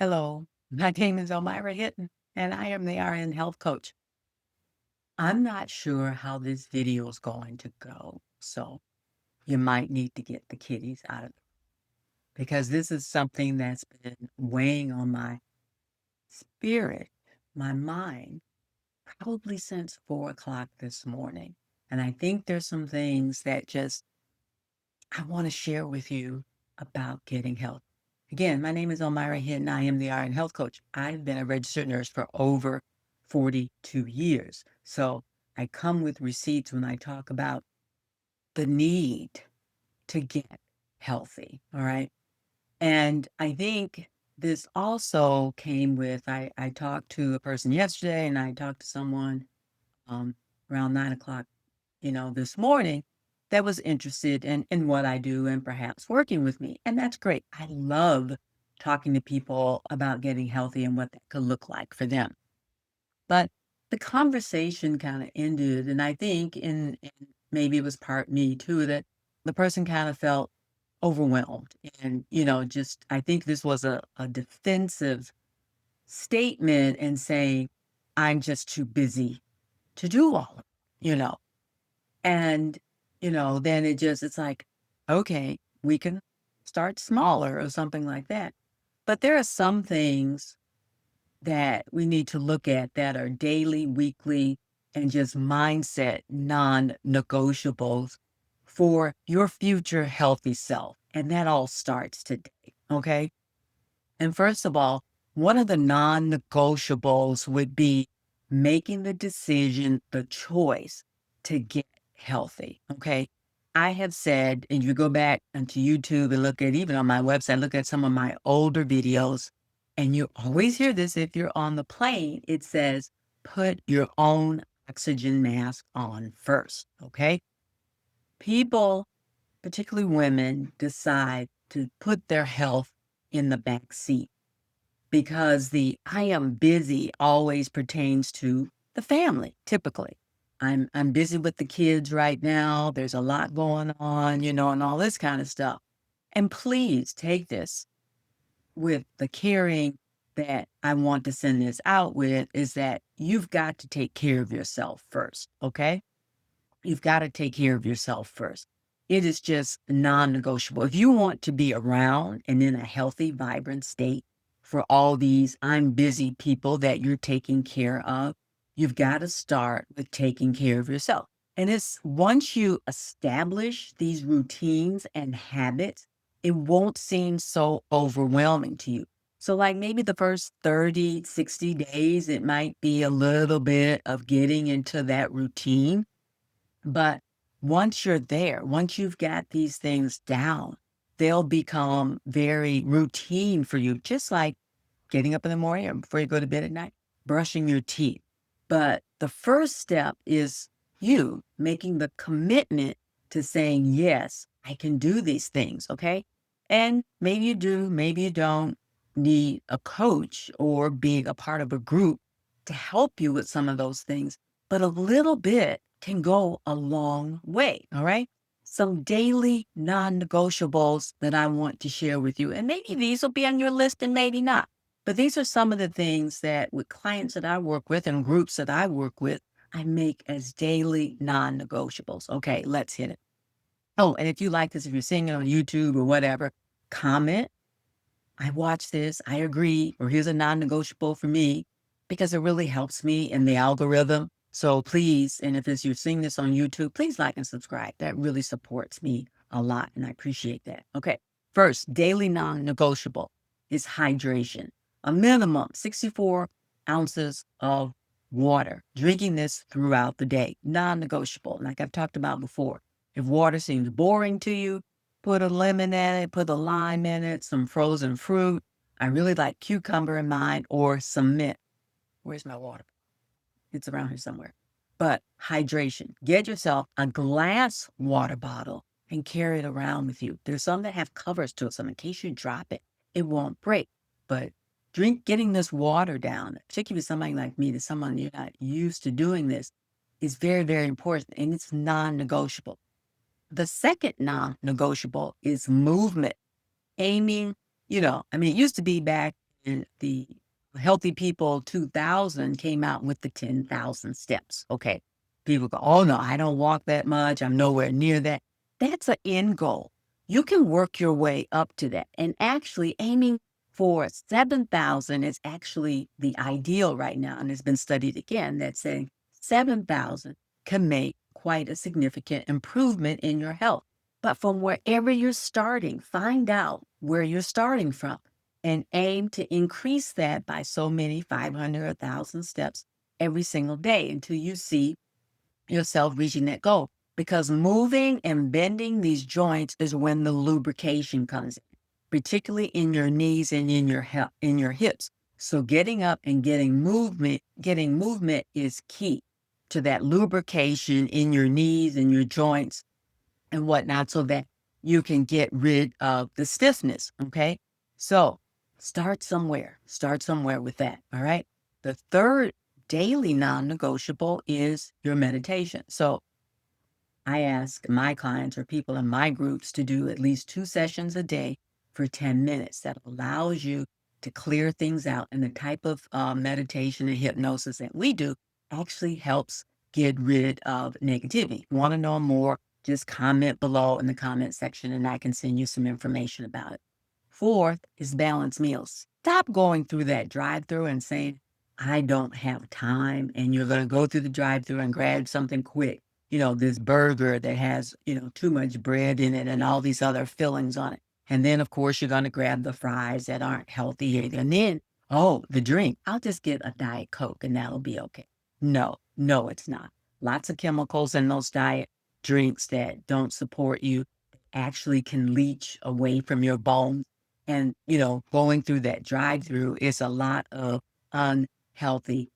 Hello, my name is Elmira Hinton, and I am the RN health coach. I'm not sure how this video is going to go, so you might need to get the kitties out of it because this is something that's been weighing on my spirit, my mind, probably since 4 o'clock this morning. And I think there's some things that just I want to share with you about getting health. Again, my name is Elmira Hinton. I am the RN health coach. I've been a registered nurse for over 42 years. So I come with receipts when I talk about the need to get healthy. All right. And I think this also came with I talked to a person yesterday and I talked to someone um, around 9 o'clock this morning that was interested in what I do and perhaps working with me. And that's great. I love talking to people about getting healthy and what that could look like for them. But the conversation kind of ended, and I think in maybe it was part me too, that the person kind of felt overwhelmed. And, just I think this was a defensive statement and saying, I'm just too busy to do all of it, and, then it's like, okay, we can start smaller or something like that. But there are some things that we need to look at that are daily, weekly, and just mindset non-negotiables for your future healthy self. And that all starts today. Okay. And first of all, one of the non-negotiables would be making the decision, the choice to get healthy. Okay. I have said, and you go back onto YouTube and look at, even on my website, look at some of my older videos, and you always hear this if you're on the plane, it says, put your own oxygen mask on first. Okay. People, particularly women, decide to put their health in the back seat because the I am busy always pertains to the family, typically. I'm busy with the kids right now. There's a lot going on, and all this kind of stuff. And please take this with the caring that I want to send this out with is that you've got to take care of yourself first, okay? You've got to take care of yourself first. It is just non-negotiable. If you want to be around and in a healthy, vibrant state for all these I'm busy people that you're taking care of, you've got to start with taking care of yourself. And it's once you establish these routines and habits, it won't seem so overwhelming to you. So, like maybe the first 30, 60 days, it might be a little bit of getting into that routine, but once you're there, once you've got these things down, they'll become very routine for you, just like getting up in the morning or before you go to bed at night, brushing your teeth. But the first step is you making the commitment to saying, yes, I can do these things. Okay. And maybe you do, maybe you don't need a coach or being a part of a group to help you with some of those things, but a little bit can go a long way. All right. Some daily non negotiables that I want to share with you. And maybe these will be on your list and maybe not. But these are some of the things that with clients that I work with and groups that I work with, I make as daily non negotiables. Okay, let's hit it. Oh, and if you like this, if you're seeing it on YouTube or whatever, comment. I watch this, I agree, or here's a non negotiable for me because it really helps me in the algorithm. So please, and if it's, you're seeing this on YouTube, please like and subscribe. That really supports me a lot, and I appreciate that. Okay, first, daily non negotiable is hydration. A minimum 64 ounces of water. Drinking this throughout the day, non negotiable. Like I've talked about before. If water seems boring to you, put a lemon in it, put a lime in it, some frozen fruit. I really like cucumber in mine or some mint. Where's my water? It's around here somewhere. But hydration. Get yourself a glass water bottle and carry it around with you. There's some that have covers to it, so in case you drop it, it won't break. But getting this water down, particularly with somebody like me, to someone you're not used to doing this, is very, very important and it's non-negotiable. The second non-negotiable is movement. Aiming, it used to be back and the Healthy People 2000 came out with the 10,000 steps. Okay. People go, oh no, I don't walk that much. I'm nowhere near that. That's an end goal. You can work your way up to that. And actually, aiming for 7,000 is actually the ideal right now. And it's been studied again that saying 7,000 can make quite a significant improvement in your health. But from wherever you're starting, find out where you're starting from and aim to increase that by so many 500 or 1,000 steps every single day until you see yourself reaching that goal. Because moving and bending these joints is when the lubrication comes in, particularly in your knees and in your hips. So getting up and getting movement is key to that lubrication in your knees and your joints and whatnot so that you can get rid of the stiffness. Okay. So start somewhere with that. All right. The third daily non negotiable is your meditation. So I ask my clients or people in my groups to do at least 2 sessions a day for 10 minutes. That allows you to clear things out. And the type of meditation and hypnosis that we do actually helps get rid of negativity. If you want to know more, just comment below in the comment section and I can send you some information about it. Fourth is balanced meals. Stop going through that drive-through and saying, I don't have time. And you're going to go through the drive-through and grab something quick. This burger that has, too much bread in it and all these other fillings on it. And then, of course, you're going to grab the fries that aren't healthy either. And then, oh, the drink. I'll just get a Diet Coke and that'll be okay. No, no, it's not. Lots of chemicals in those diet drinks that don't support you actually can leach away from your bones. And, going through that drive-through is a lot of unhealthy.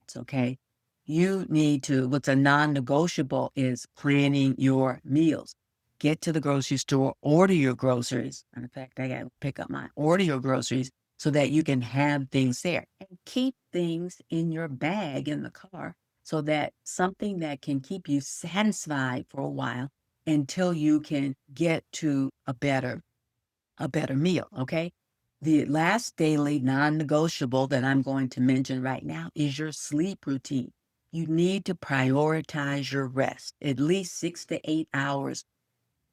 It's okay. You need to, what's a non-negotiable is planning your meals. Get to the grocery store, order your groceries. In fact, I got to pick up mine. Order your groceries so that you can have things there and keep things in your bag in the car so that something that can keep you satisfied for a while until you can get to a better meal. Okay. The last daily non-negotiable that I'm going to mention right now is your sleep routine. You need to prioritize your rest, at least 6 to 8 hours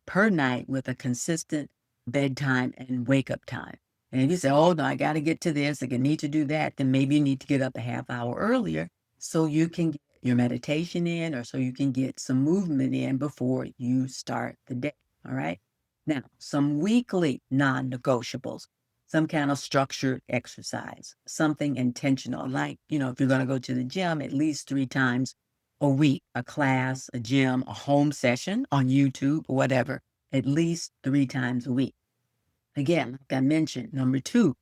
per night with a consistent bedtime and wake up time. And if you say, oh, no, I got to get to this, I need to do that, then maybe you need to get up a half hour earlier so you can get your meditation in or so you can get some movement in before you start the day. All right. Now, some weekly non negotiables, some kind of structured exercise, something intentional, like, if you're going to go to the gym at least 3 times a week, a class, a gym, a home session on YouTube, or whatever, at least 3 times a week. Again, like I mentioned, number 2,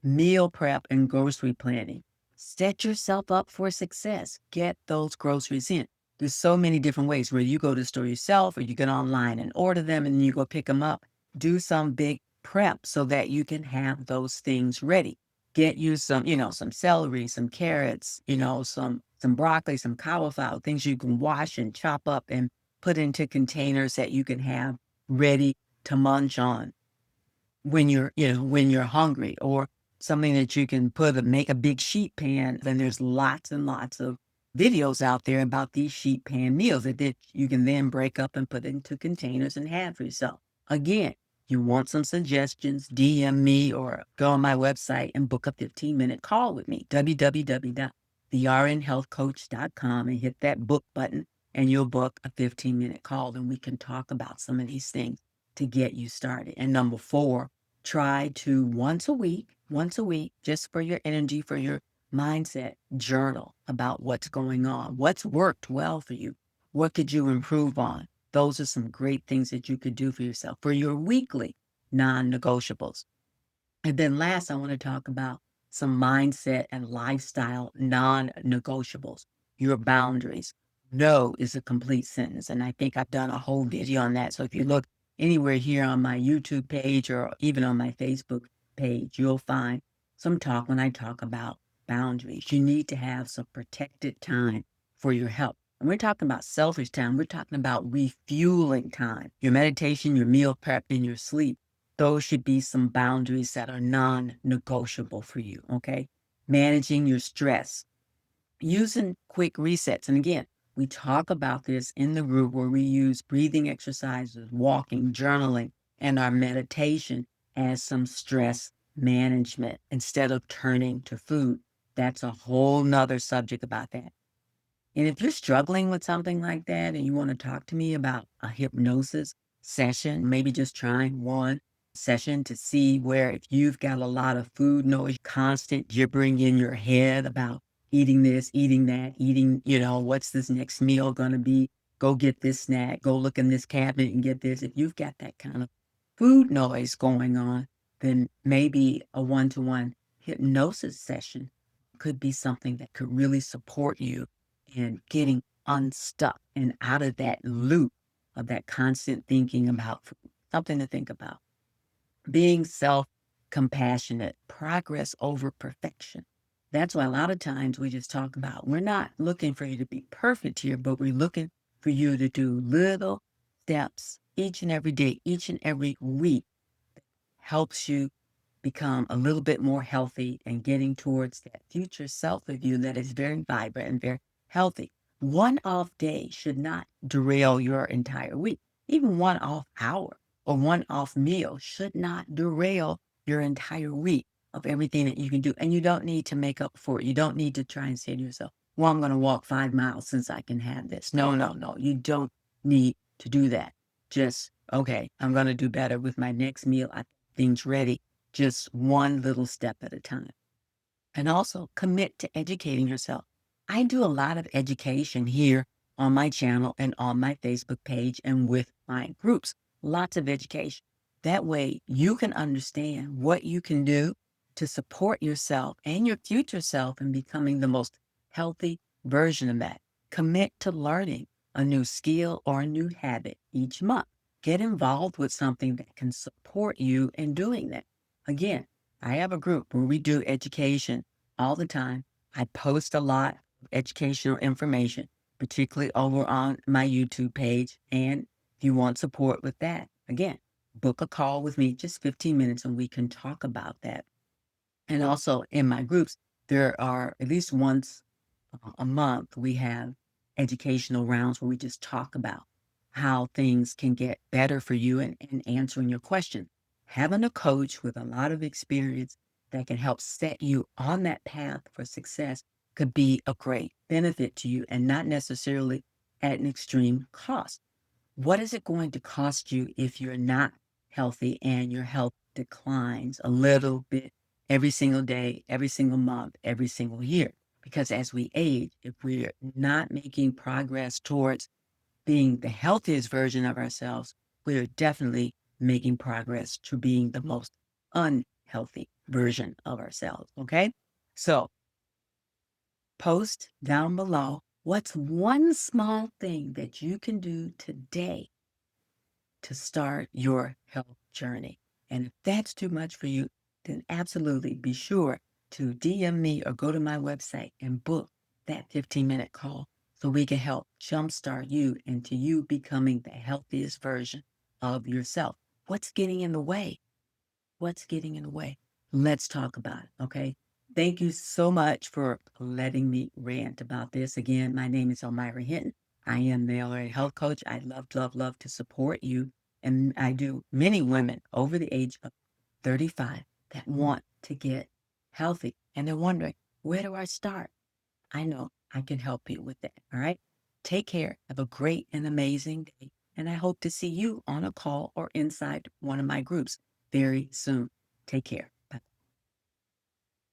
meal prep and grocery planning. Set yourself up for success. Get those groceries in. There's so many different ways where you go to the store yourself or you get online and order them and then you go pick them up. Do some big prep so that you can have those things ready. Get you some celery, some carrots, some broccoli, some cauliflower, things you can wash and chop up and put into containers that you can have ready to munch on when you're hungry, or something that you can make a big sheet pan. Then there's lots and lots of videos out there about these sheet pan meals that you can then break up and put into containers and have for yourself. Again, you want some suggestions, DM me or go on my website and book a 15-minute call with me, www.thernhealthcoach.com, and hit that book button and you'll book a 15-minute call and we can talk about some of these things to get you started. And number 4, try to once a week, just for your energy, for your mindset, journal about what's going on, what's worked well for you, what could you improve on. Those are some great things that you could do for yourself for your weekly non-negotiables. And then last, I want to talk about some mindset and lifestyle non-negotiables, your boundaries. No is a complete sentence. And I think I've done a whole video on that. So if you look anywhere here on my YouTube page or even on my Facebook page, you'll find some talk when I talk about boundaries. You need to have some protected time for your health. And we're talking about selfish time. We're talking about refueling time, your meditation, your meal prep, and your sleep. Those should be some boundaries that are non-negotiable for you, okay? Managing your stress, using quick resets. And again, we talk about this in the group where we use breathing exercises, walking, journaling, and our meditation as some stress management instead of turning to food. That's a whole nother subject about that. And if you're struggling with something like that and you want to talk to me about a hypnosis session, maybe just trying one session to see where if you've got a lot of food noise, constant gibbering in your head about eating this, eating that, eating, what's this next meal going to be? Go get this snack, go look in this cabinet and get this. If you've got that kind of food noise going on, then maybe a one-to-one hypnosis session could be something that could really support you and getting unstuck and out of that loop of that constant thinking about food. Something to think about. Being self compassionate, progress over perfection. That's why a lot of times we just talk about we're not looking for you to be perfect here, but we're looking for you to do little steps each and every day, each and every week helps you become a little bit more healthy and getting towards that future self of you that is very vibrant and very healthy. One off day should not derail your entire week. Even one off hour or one off meal should not derail your entire week of everything that you can do. And you don't need to make up for it. You don't need to try and say to yourself, well, I'm going to walk 5 miles since I can have this. No, no, no. You don't need to do that. Just, okay, I'm going to do better with my next meal. I things ready just one little step at a time. And also commit to educating yourself. I do a lot of education here on my channel and on my Facebook page and with my groups. Lots of education. That way you can understand what you can do to support yourself and your future self in becoming the most healthy version of that. Commit to learning a new skill or a new habit each month. Get involved with something that can support you in doing that. Again, I have a group where we do education all the time. I post a lot of educational information, particularly over on my YouTube page. And if you want support with that, again, book a call with me, just 15 minutes, and we can talk about that. And also in my groups, there are at least once a month, we have educational rounds where we just talk about how things can get better for you and answering your question. Having a coach with a lot of experience that can help set you on that path for success could be a great benefit to you and not necessarily at an extreme cost. What is it going to cost you if you're not healthy and your health declines a little bit every single day, every single month, every single year? Because as we age, if we're not making progress towards being the healthiest version of ourselves, we're definitely making progress to being the most unhealthy version of ourselves. Okay. So post down below what's one small thing that you can do today to start your health journey. And if that's too much for you, then absolutely be sure to DM me or go to my website and book that 15-minute call so we can help jumpstart you into you becoming the healthiest version of yourself. What's getting in the way? What's getting in the way? Let's talk about it, okay? Thank you so much for letting me rant about this. Again, my name is Elmira Hinton. I am the LA health coach. I love, love, love to support you. And I do many women over the age of 35 that want to get healthy. And they're wondering, where do I start? I know I can help you with that. All right. Take care. Have a great and amazing day. And I hope to see you on a call or inside one of my groups very soon. Take care.